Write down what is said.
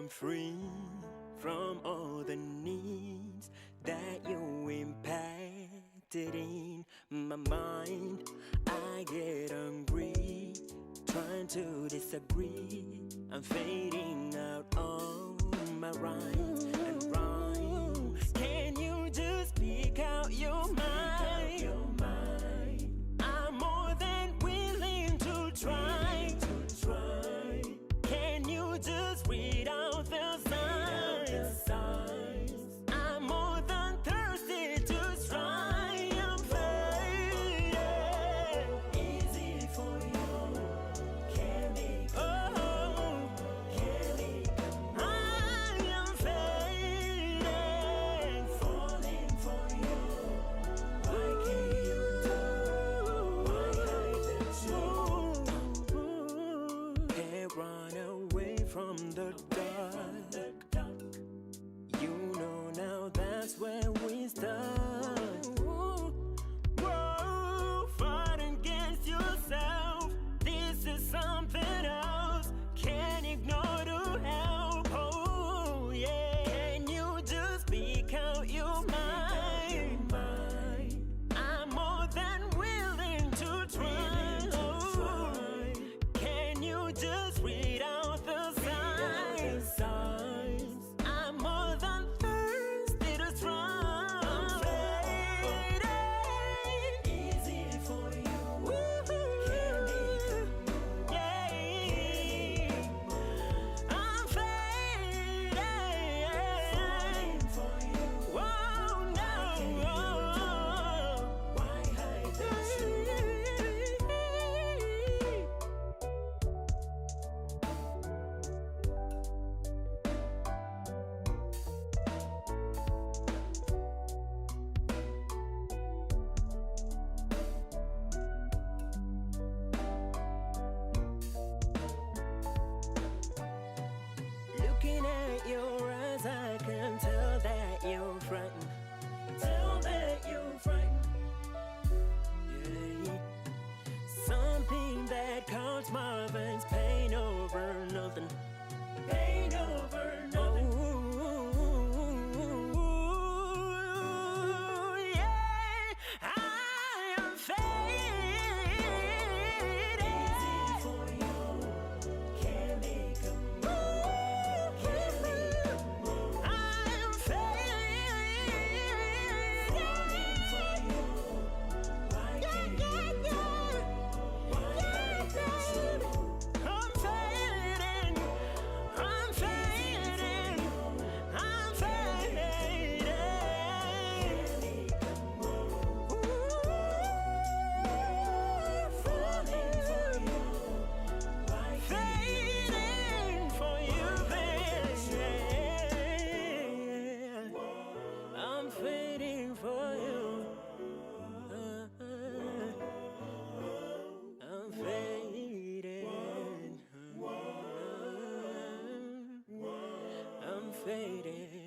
free from all the needs that you impacted in my mind. I get hungry, trying to disagree. I'm fading out all my rhymes and rhymes. Can you just speak out your mind? I'm more than willing to try. Can you just read out the signs? I'm more than thirsty to try. I'm fading. Easy for you. Can be come. Can be come. I am fading. Falling for you. Why can't you do? Why hide the truth? Can't run away from the dark. You know now that's where we start. Whoa, fight against yourself. This is something else. Can't ignore to help. Oh yeah. Can you just speak out your mind? I'm more than willing to try. Oh, can you just read out the signs? I'm more than thirsty to try. I'm fading. Easy for you. Can be come. Yeah. I'm fading. Falling for you. Whoa, no. Why hide the Looking at your eyes, I can tell that you're frightened. Tell that you're frightened. Yeah. Something that caused my veins, pain over nothing. Pain over nothing. Ooh, yeah. I am fading. Easy for you. Can be come. I'm fading. Falling for you. Why can't you do? Why hide the truth? I'm fading. I'm fading. I'm fading. Falling for you. Why fading for you, baby? I'm fading for you. I'm fading. I'm fading.